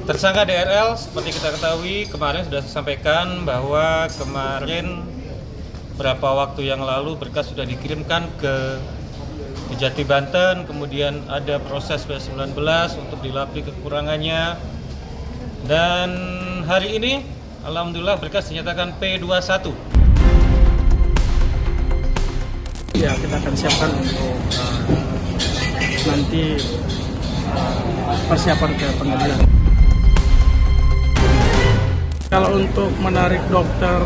Tersangka DRL seperti kita ketahui kemarin sudah saya sampaikan bahwa kemarin beberapa waktu yang lalu berkas sudah dikirimkan ke Kejati Banten, kemudian ada proses B19 untuk dilapisi kekurangannya, dan hari ini alhamdulillah berkas dinyatakan P21. Ya, kita akan siapkan untuk nanti persiapan ke pengadilan. Kalau untuk menarik dokter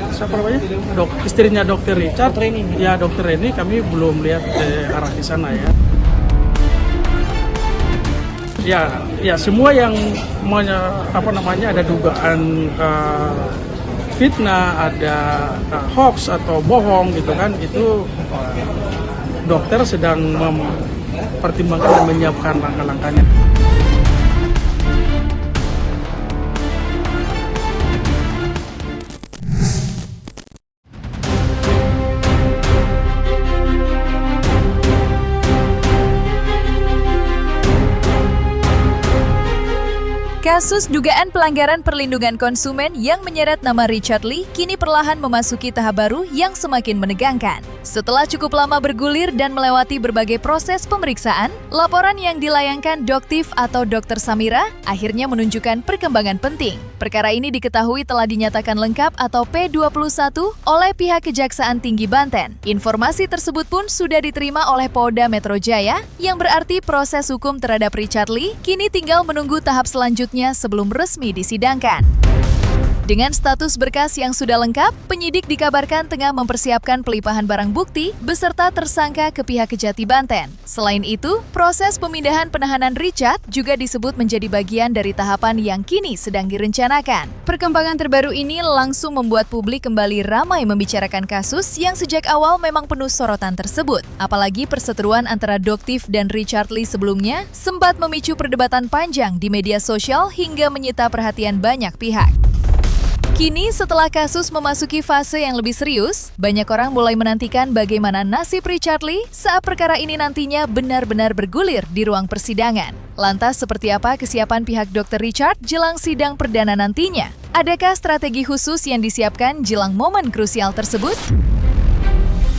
siapa namanya? Istrinya Dokter Richard, ya Dokter Reni, kami belum lihat arah di sana ya. Ya semua yang ada dugaan fitnah, ada hoax atau bohong gitu kan, itu dokter sedang mempertimbangkan dan menyiapkan langkah-langkahnya. Kasus dugaan pelanggaran perlindungan konsumen yang menyeret nama Richard Lee kini perlahan memasuki tahap baru yang semakin menegangkan. Setelah cukup lama bergulir dan melewati berbagai proses pemeriksaan, laporan yang dilayangkan Doktif atau Dr. Samira akhirnya menunjukkan perkembangan penting. Perkara ini diketahui telah dinyatakan lengkap atau P21 oleh pihak Kejaksaan Tinggi Banten. Informasi tersebut pun sudah diterima oleh Polda Metro Jaya, yang berarti proses hukum terhadap Richard Lee kini tinggal menunggu tahap selanjutnya sebelum resmi disidangkan. Dengan status berkas yang sudah lengkap, penyidik dikabarkan tengah mempersiapkan pelimpahan barang bukti beserta tersangka ke pihak Kejati Banten. Selain itu, proses pemindahan penahanan Richard juga disebut menjadi bagian dari tahapan yang kini sedang direncanakan. Perkembangan terbaru ini langsung membuat publik kembali ramai membicarakan kasus yang sejak awal memang penuh sorotan tersebut. Apalagi perseteruan antara Doktif dan Richard Lee sebelumnya sempat memicu perdebatan panjang di media sosial hingga menyita perhatian banyak pihak. Kini setelah kasus memasuki fase yang lebih serius, banyak orang mulai menantikan bagaimana nasib Richard Lee saat perkara ini nantinya benar-benar bergulir di ruang persidangan. Lantas seperti apa kesiapan pihak Dr. Richard jelang sidang perdana nantinya? Adakah strategi khusus yang disiapkan jelang momen krusial tersebut?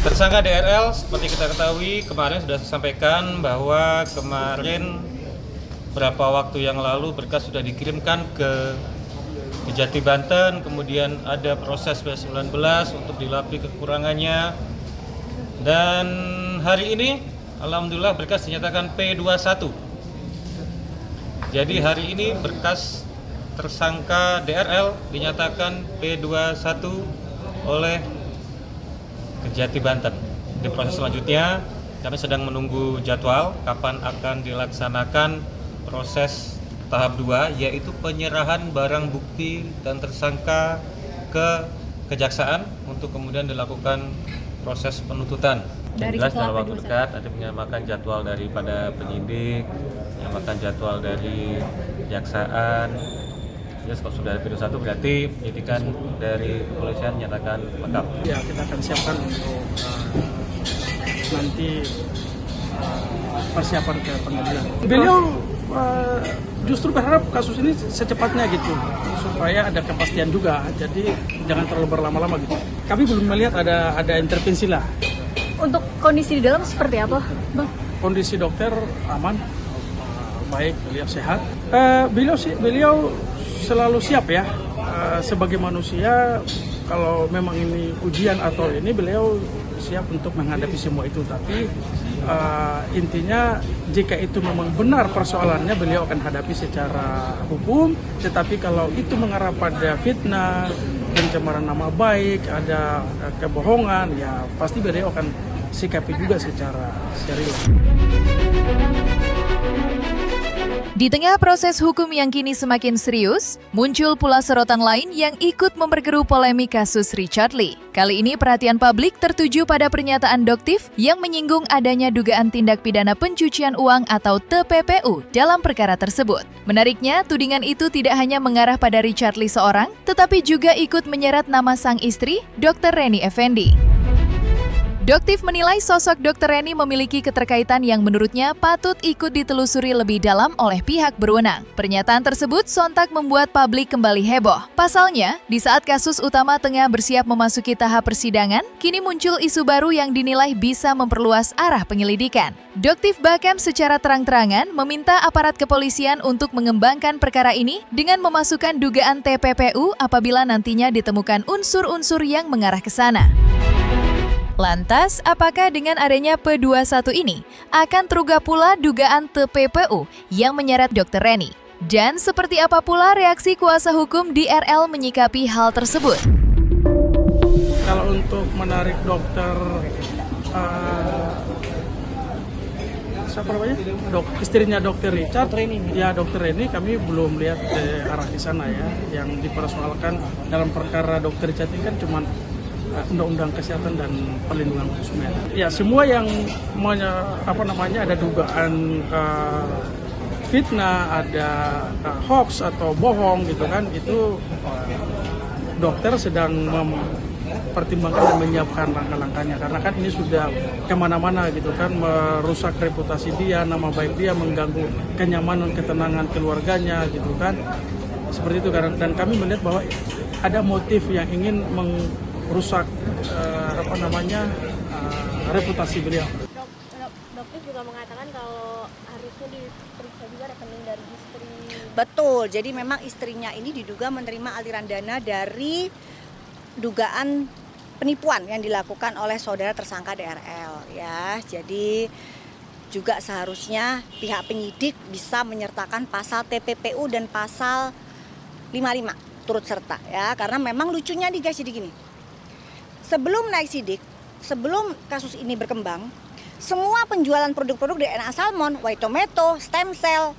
Tersangka DRL seperti kita ketahui kemarin sudah saya sampaikan bahwa kemarin beberapa waktu yang lalu berkas sudah dikirimkan ke Kejati Banten, kemudian ada proses B19 untuk dilapisi kekurangannya, dan hari ini alhamdulillah berkas dinyatakan P21. Jadi hari ini berkas tersangka DRL dinyatakan P21 oleh Kejati Banten. Di proses selanjutnya kami sedang menunggu jadwal kapan akan dilaksanakan proses tahap 2, yaitu penyerahan barang bukti dan tersangka ke kejaksaan untuk kemudian dilakukan proses penuntutan. Yang jelas dalam waktu dekat ada menyamakan jadwal daripada penyidik, menyamakan jadwal dari kejaksaan. Jadi kalau sudah P21 berarti penyidikan dari kepolisian nyatakan lengkap. Ya, kita akan siapkan untuk nanti persiapan ke pengadilan. Beliau justru berharap kasus ini secepatnya gitu, supaya ada kepastian juga, jadi jangan terlalu berlama-lama gitu. Kami belum melihat ada intervensi lah. Untuk kondisi di dalam seperti apa, Bang? Kondisi dokter aman, baik, beliau sehat. Beliau selalu siap ya, sebagai manusia, kalau memang ini ujian atau ini, beliau siap untuk menghadapi semua itu. Tapi intinya jika itu memang benar persoalannya, beliau akan hadapi secara hukum. Tetapi kalau itu mengarah pada fitnah, pencemaran nama baik, ada kebohongan, ya pasti beliau akan sikapi juga secara serius. Di tengah proses hukum yang kini semakin serius, muncul pula sorotan lain yang ikut memperkeruh polemik kasus Richard Lee. Kali ini perhatian publik tertuju pada pernyataan Doktif yang menyinggung adanya dugaan tindak pidana pencucian uang atau TPPU dalam perkara tersebut. Menariknya, tudingan itu tidak hanya mengarah pada Richard Lee seorang, tetapi juga ikut menyeret nama sang istri, Dr. Reni Effendi. Doktif menilai sosok Dr. Reni memiliki keterkaitan yang menurutnya patut ikut ditelusuri lebih dalam oleh pihak berwenang. Pernyataan tersebut sontak membuat publik kembali heboh. Pasalnya, di saat kasus utama tengah bersiap memasuki tahap persidangan, kini muncul isu baru yang dinilai bisa memperluas arah penyelidikan. Doktif bahkan secara terang-terangan meminta aparat kepolisian untuk mengembangkan perkara ini dengan memasukkan dugaan TPPU apabila nantinya ditemukan unsur-unsur yang mengarah ke sana. Lantas, apakah dengan adanya P21 ini akan terungkap pula dugaan TPPU yang menyeret Dr. Reni? Dan seperti apa pula reaksi kuasa hukum DRL menyikapi hal tersebut? Kalau untuk menarik siapa namanya? Istrinya Dr. Richard, ya Dr. Reni, kami belum lihat arah di sana ya. Yang dipersoalkan dalam perkara Dr. Richard ini kan cuma Undang-Undang Kesehatan dan Perlindungan Konsumen. Ya semua yang ada dugaan fitnah, ada hoax atau bohong gitu kan, itu dokter sedang mempertimbangkan dan menyiapkan langkah-langkahnya karena kan ini sudah kemana-mana gitu kan, merusak reputasi dia, nama baik dia, mengganggu kenyamanan, ketenangan keluarganya gitu kan, seperti itu kan. Dan kami melihat bahwa ada motif yang ingin merusak reputasi beliau. Dokter juga mengatakan kalau harusnya diperiksa juga rekening dari istri. Betul, jadi memang istrinya ini diduga menerima aliran dana dari dugaan penipuan yang dilakukan oleh saudara tersangka DRL ya. Jadi juga seharusnya pihak penyidik bisa menyertakan pasal TPPU dan pasal 55 turut serta ya, karena memang lucunya nih guys, jadi gini. Sebelum naik sidik, sebelum kasus ini berkembang, semua penjualan produk-produk DNA salmon, white tomato, stem cell,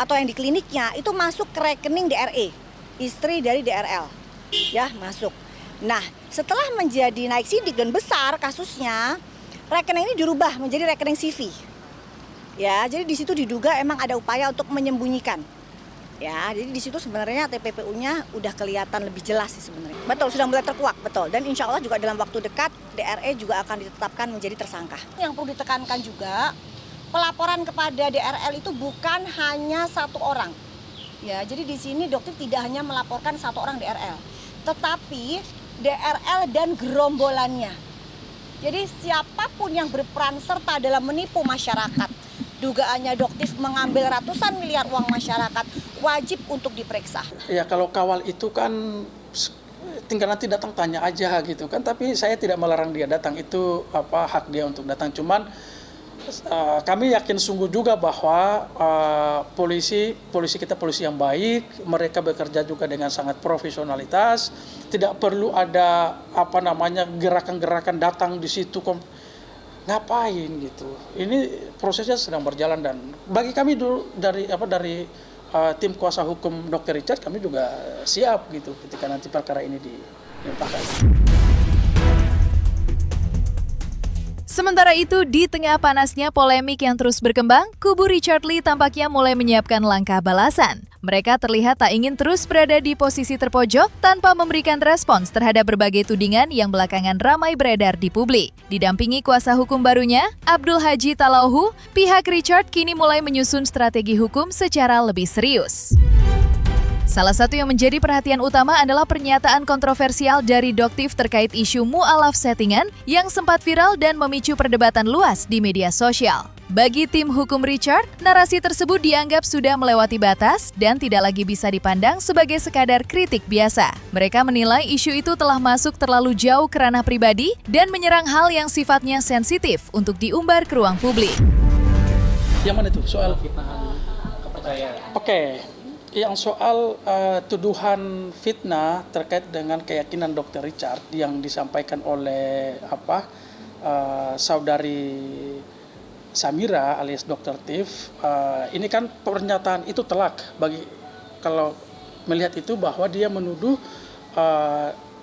atau yang di kliniknya itu masuk ke rekening DRE, istri dari DRL, ya masuk. Nah, setelah menjadi naik sidik dan besar kasusnya, rekening ini dirubah menjadi rekening CV. Ya, jadi di situ diduga emang ada upaya untuk menyembunyikan. Ya, jadi di situ sebenarnya TPPU-nya udah kelihatan lebih jelas sih sebenarnya. Betul, sudah mulai terkuak, betul. Dan insya Allah juga dalam waktu dekat DRE juga akan ditetapkan menjadi tersangka. Yang perlu ditekankan juga, pelaporan kepada DRL itu bukan hanya satu orang. Ya, jadi di sini dokter tidak hanya melaporkan satu orang DRL, tetapi DRL dan gerombolannya. Jadi siapapun yang berperan serta dalam menipu masyarakat, dugaannya Doktif mengambil ratusan miliar uang masyarakat, wajib untuk diperiksa. Ya kalau kawal itu kan tinggal nanti datang tanya aja gitu kan, tapi saya tidak melarang dia datang, itu hak dia untuk datang. Cuman kami yakin sungguh juga bahwa polisi kita polisi yang baik, mereka bekerja juga dengan sangat profesionalitas, tidak perlu ada gerakan-gerakan datang di situ ngapain gitu. Ini prosesnya sedang berjalan, dan bagi kami dari tim kuasa hukum Dr. Richard, kami juga siap gitu ketika nanti perkara ini dilimpahkan. Sementara itu, di tengah panasnya polemik yang terus berkembang, kubu Richard Lee tampaknya mulai menyiapkan langkah balasan. Mereka terlihat tak ingin terus berada di posisi terpojok tanpa memberikan respons terhadap berbagai tudingan yang belakangan ramai beredar di publik. Didampingi kuasa hukum barunya, Abdul Haji Talauhu, pihak Richard kini mulai menyusun strategi hukum secara lebih serius. Salah satu yang menjadi perhatian utama adalah pernyataan kontroversial dari Doktif terkait isu mu'alaf settingan yang sempat viral dan memicu perdebatan luas di media sosial. Bagi tim hukum Richard, narasi tersebut dianggap sudah melewati batas dan tidak lagi bisa dipandang sebagai sekadar kritik biasa. Mereka menilai isu itu telah masuk terlalu jauh ke ranah pribadi dan menyerang hal yang sifatnya sensitif untuk diumbar ke ruang publik. Yang mana itu? Soal kepercayaan. Oke. Yang soal tuduhan fitnah terkait dengan keyakinan Dr. Richard yang disampaikan oleh saudari Samira alias Dr. Tif, ini kan pernyataan itu telak kalau melihat itu, bahwa dia menuduh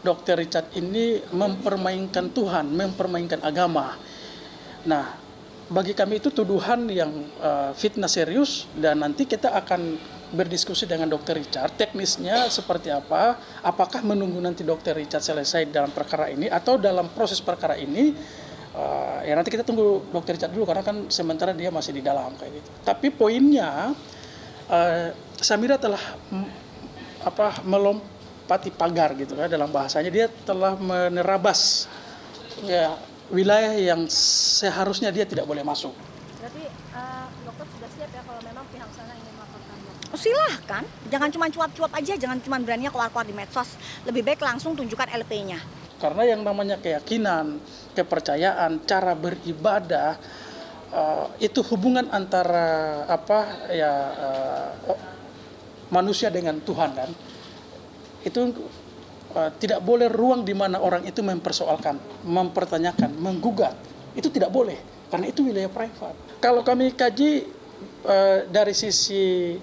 Dr. Richard ini mempermainkan Tuhan, mempermainkan agama. Nah, bagi kami itu tuduhan yang fitnah serius, dan nanti kita akan berdiskusi dengan Dr. Richard, teknisnya seperti apa, apakah menunggu nanti Dr. Richard selesai dalam perkara ini, atau dalam proses perkara ini Ya nanti kita tunggu Dr. Richard dulu karena kan sementara dia masih di dalam kayak gitu. Tapi poinnya Samira telah melompati pagar gitu kan, dalam bahasanya dia telah menerabas ya wilayah yang seharusnya dia tidak boleh masuk. Berarti dokter sudah siap ya kalau memang pihak sana ingin melaporkan dokter? Oh, silahkan, jangan cuma cuap-cuap aja, jangan cuma berani keluar-keluar di medsos. Lebih baik langsung tunjukkan LP-nya. Karena yang namanya keyakinan, kepercayaan, cara beribadah itu hubungan antara manusia dengan Tuhan kan. Itu tidak boleh ruang di mana orang itu mempersoalkan, mempertanyakan, menggugat. Itu tidak boleh karena itu wilayah privat. Kalau kami kaji dari sisi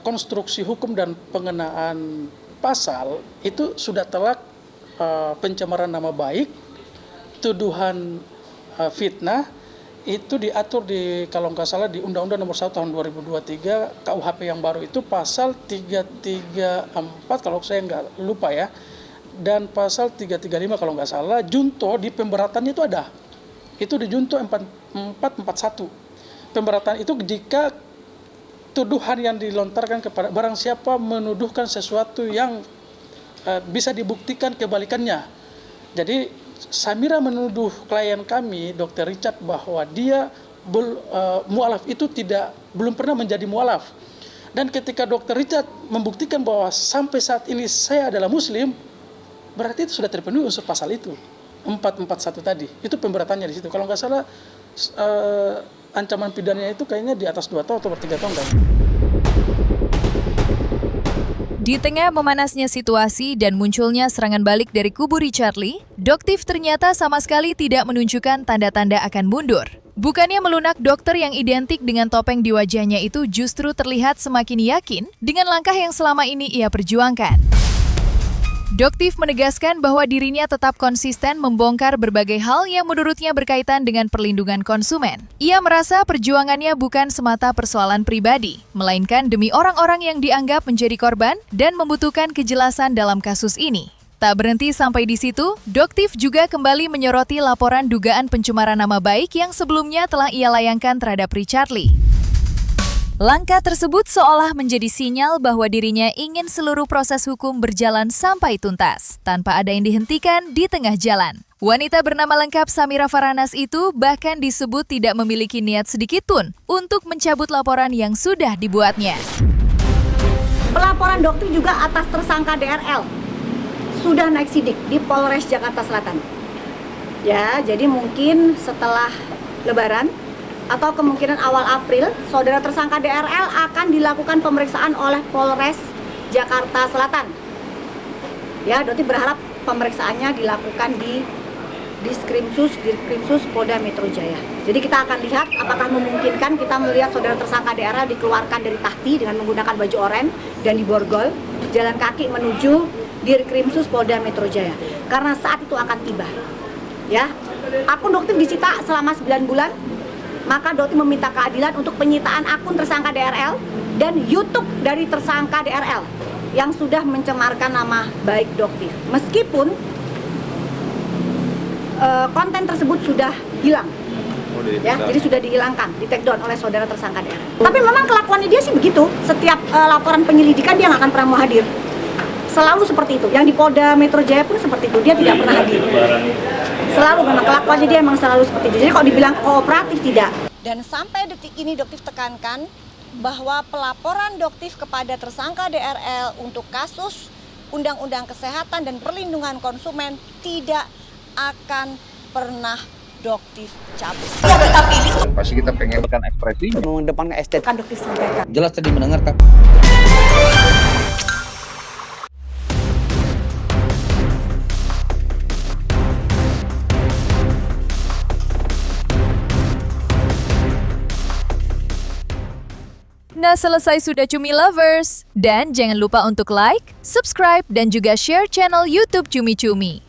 konstruksi hukum dan pengenaan pasal itu sudah telak pencemaran nama baik, tuduhan fitnah itu diatur di kalau nggak salah di Undang-Undang Nomor 1 Tahun 2023 KUHP yang baru itu pasal 334 kalau saya nggak lupa ya, dan pasal 335 kalau nggak salah. Junto di pemberatannya itu ada, itu di Junto 441. Pemberatan itu jika tuduhan yang dilontarkan kepada barang siapa menuduhkan sesuatu yang bisa dibuktikan kebalikannya. Jadi Samira menuduh klien kami, Dr. Richard, bahwa dia mu'alaf itu belum pernah menjadi mu'alaf. Dan ketika Dr. Richard membuktikan bahwa sampai saat ini saya adalah Muslim, berarti itu sudah terpenuhi unsur pasal itu 441 tadi. Itu pemberatannya di situ. Kalau nggak salah ancaman pidananya itu kayaknya di atas 2 tahun atau 3 tahun kan. Di tengah memanasnya situasi dan munculnya serangan balik dari kubu Richard Lee, Doktif ternyata sama sekali tidak menunjukkan tanda-tanda akan mundur. Bukannya melunak, dokter yang identik dengan topeng di wajahnya itu justru terlihat semakin yakin dengan langkah yang selama ini ia perjuangkan. Doktif menegaskan bahwa dirinya tetap konsisten membongkar berbagai hal yang menurutnya berkaitan dengan perlindungan konsumen. Ia merasa perjuangannya bukan semata persoalan pribadi, melainkan demi orang-orang yang dianggap menjadi korban dan membutuhkan kejelasan dalam kasus ini. Tak berhenti sampai di situ, Doktif juga kembali menyoroti laporan dugaan pencemaran nama baik yang sebelumnya telah ia layangkan terhadap Richard Lee. Langkah tersebut seolah menjadi sinyal bahwa dirinya ingin seluruh proses hukum berjalan sampai tuntas, tanpa ada yang dihentikan di tengah jalan. Wanita bernama lengkap Samira Faranas itu bahkan disebut tidak memiliki niat sedikitpun untuk mencabut laporan yang sudah dibuatnya. Pelaporan Doktif juga atas tersangka DRL sudah naik sidik di Polres Jakarta Selatan. Ya, jadi mungkin setelah Lebaran atau kemungkinan awal April, saudara tersangka DRL akan dilakukan pemeriksaan oleh Polres Jakarta Selatan. Ya, Doktif berharap pemeriksaannya dilakukan di Diskrimsus Polda Metro Jaya. Jadi kita akan lihat apakah memungkinkan kita melihat saudara tersangka DRL dikeluarkan dari tahti dengan menggunakan baju oranye dan diborgol, jalan kaki menuju Diskrimsus Polda Metro Jaya. Karena saat itu akan tiba. Ya, akun Doktif disita selama 9 bulan. Maka Doktif meminta keadilan untuk penyitaan akun tersangka DRL dan YouTube dari tersangka DRL yang sudah mencemarkan nama baik Doktif. Meskipun konten tersebut sudah hilang, ya, jadi sudah dihilangkan, di take down oleh saudara tersangka DRL. Tapi memang kelakuannya dia sih begitu. Setiap laporan penyelidikan dia nggak akan pernah mau hadir. Selalu seperti itu. Yang di Polda Metro Jaya pun seperti itu. Dia tidak pernah hadir. Selalu memang kelakuannya dia memang selalu seperti itu. Jadi kalau dibilang kooperatif tidak. Dan sampai detik ini Doktif tekankan bahwa pelaporan Doktif kepada tersangka DRL untuk kasus Undang-Undang Kesehatan dan Perlindungan Konsumen tidak akan pernah Doktif cabut. Ya, tetapi ini pasti kita pengen ekspresi mengedepankan estetika. kan Doktif sampaikan. Jelas tadi mendengarkan. Nah, selesai sudah Cumi Lovers. Dan jangan lupa untuk like, subscribe, dan juga share channel YouTube Cumi Cumi.